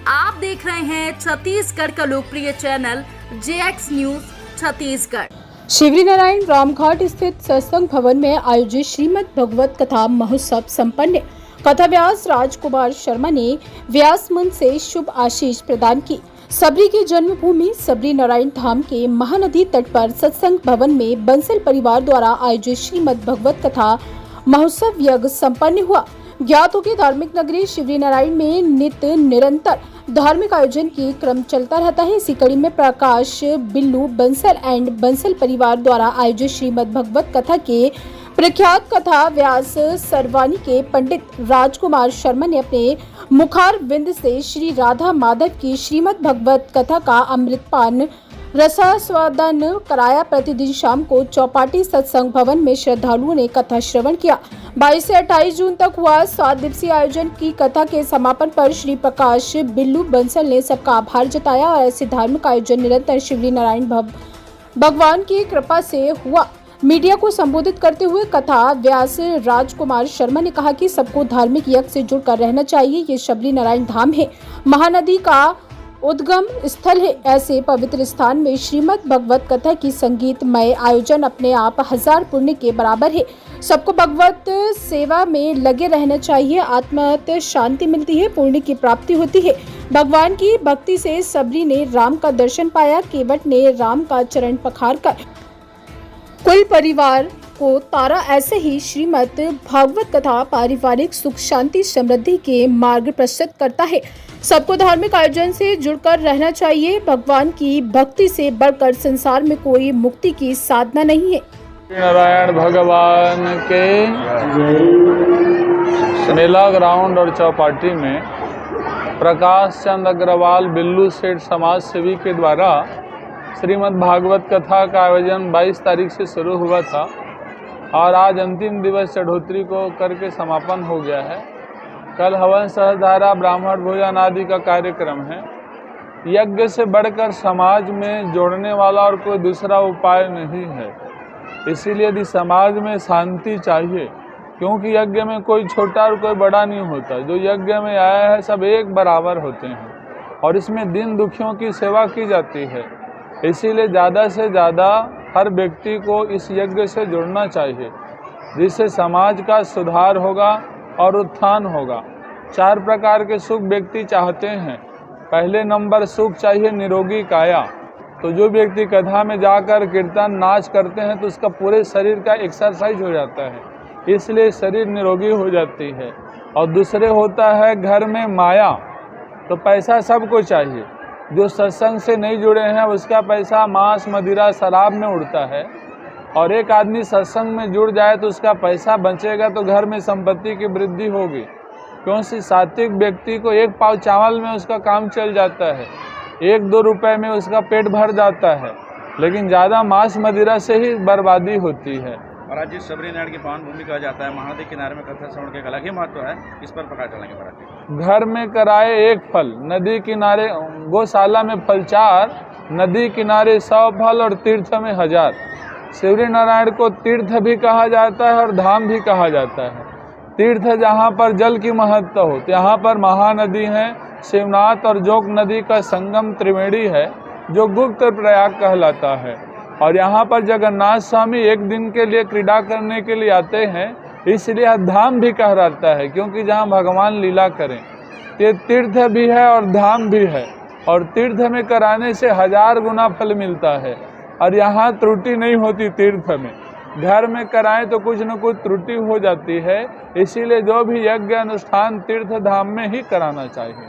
आप देख रहे हैं छत्तीसगढ़ का लोकप्रिय channel JX news Chhattisgarh. Shivri Narayan Ramghat स्थित सत्संग भवन में आयोजित श्रीमद् भगवत कथा महोत्सव संपन्न। कथा व्यास राजकुमार शर्मा ने व्यास मन से शुभ आशीष प्रदान की। सबरी की जन्मभूमि सबरी नारायण धाम के महानदी तट पर सत्संग भवन में बंसल परिवार द्वारा आयोजित श्रीमद् भगवत कथा महोत्सव यज्ञ संपन्न हुआ। ज्ञात हो कि धार्मिक नगरी शिवरी नारायण में नित्य निरंतर धार्मिक आयोजन की क्रम चलता रहता है। इसी कड़ी में प्रकाश बिल्लू बंसल एंड बंसल परिवार द्वारा आयोजित श्रीमद् भगवत कथा के प्रख्यात कथा व्यास सरवानी के पंडित राजकुमार शर्मा ने अपने मुखार बिंद से श्री राधा माधव की श्रीमद् भगवत कथा का अमृतपान रसास्वादन कराया। प्रतिदिन शाम को चौपाटी सत्संग भवन में श्रद्धालुओं ने कथा श्रवण किया। 22 से 28 जून तक हुआ 7 दिवसीय आयोजन की कथा के समापन पर श्री प्रकाश बिल्लू बंसल ने सबका आभार जताया और ऐसे धार्मिक आयोजन निरंतर शिवरी नारायण भगवान की कृपा से हुआ। मीडिया को संबोधित करते हुए कथा व्यास राजकुमार शर्मा ने कहा कि सबको धार्मिक यज्ञ से जुड़कर रहना चाहिए। ये शिवरी नारायण धाम है, महानदी का उद्गम स्थल है। ऐसे पवित्र स्थान में श्रीमद् भगवत कथा की संगीतमय आयोजन अपने आप 1000 पुण्य के बराबर है। सबको भगवत सेवा में लगे रहना चाहिए। आत्मत शांति मिलती है, पुण्य की प्राप्ति होती है। भगवान की भक्ति से सबरी ने राम का दर्शन पाया। केवट ने राम का चरण पखार कर कुल परिवार को तारा। ऐसे ही श्रीमद् भागवत कथा पारिवारिक सुख शांति समृद्धि के मार्ग प्रशस्त करता है। सबको धार्मिक आयोजन से जुड़कर रहना चाहिए। भगवान की भक्ति से बढ़कर संसार में कोई मुक्ति की साधना नहीं है। नारायण भगवान के मेला ग्राउंड और चौपाटी में प्रकाश चंद अग्रवाल बिल्लू सेठ समाज सेवी के द्वारा श्रीमद् भागवत कथा का आयोजन 22 तारीख से शुरू हुआ था और आज अंतिम दिवस चढ़ोतरी को करके समापन हो गया है। कल हवन सहधारा ब्राह्मण भोजन आदि का कार्यक्रम है। यज्ञ से बढ़कर समाज में जोड़ने वाला और कोई दूसरा उपाय नहीं है। इसीलिए यदि समाज में शांति चाहिए, क्योंकि यज्ञ में कोई छोटा और कोई बड़ा नहीं होता, जो यज्ञ में आया है सब एक बराबर होते हैं और इसमें दीन दुखियों की सेवा की जाती है। इसीलिए ज़्यादा से ज़्यादा हर व्यक्ति को इस यज्ञ से जुड़ना चाहिए, जिससे समाज का सुधार होगा और उत्थान होगा। 4 प्रकार के सुख व्यक्ति चाहते हैं। पहले नंबर सुख चाहिए निरोगी काया। तो जो व्यक्ति कथा में जाकर कीर्तन नाच करते हैं तो उसका पूरे शरीर का एक्सरसाइज हो जाता है, इसलिए शरीर निरोगी हो जाती है। और दूसरे होता है घर में माया। तो पैसा सबको चाहिए। जो सत्संग से नहीं जुड़े हैं उसका पैसा मांस मदिरा शराब में उड़ता है, और एक आदमी सत्संग में जुड़ जाए तो उसका पैसा बचेगा तो घर में संपत्ति की वृद्धि होगी। क्योंकि सात्विक व्यक्ति को 1 पाव चावल में उसका काम चल जाता है, 1-2 रुपए में उसका पेट भर जाता है, लेकिन ज़्यादा मांस मदिरा से ही बर्बादी होती है। महाराज जी, सबरी नारायण की पावन भूमि कहा जाता है। महानदी किनारे में कथा श्रवण के अलग ही महत्व है, इस पर प्रकाश डालेंगे महाराज जी। घर में कराए 1 फल, नदी किनारे गौशाला में फल 4, नदी किनारे 100 फल और तीर्थ में 1000। शिवरी नारायण को तीर्थ भी कहा जाता है और धाम भी कहा जाता है। तीर्थ जहाँ पर जल की महत्ता हो, तो यहाँ पर महानदी है शिवनाथ और जोग नदी का संगम त्रिवेणी है, जो गुप्त प्रयाग कहलाता है। और यहाँ पर जगन्नाथ स्वामी 1 दिन के लिए क्रीड़ा करने के लिए आते हैं, इसलिए धाम भी कहलाता है, क्योंकि जहाँ भगवान लीला करें। ये तीर्थ भी है और धाम भी है, और तीर्थ में कराने से 1000 गुना फल मिलता है। और यहाँ त्रुटि नहीं होती तीर्थ में। घर में कराएं तो कुछ न कुछ त्रुटि हो जाती है, इसीलिए जो भी यज्ञ अनुष्ठान तीर्थ धाम में ही कराना चाहिए।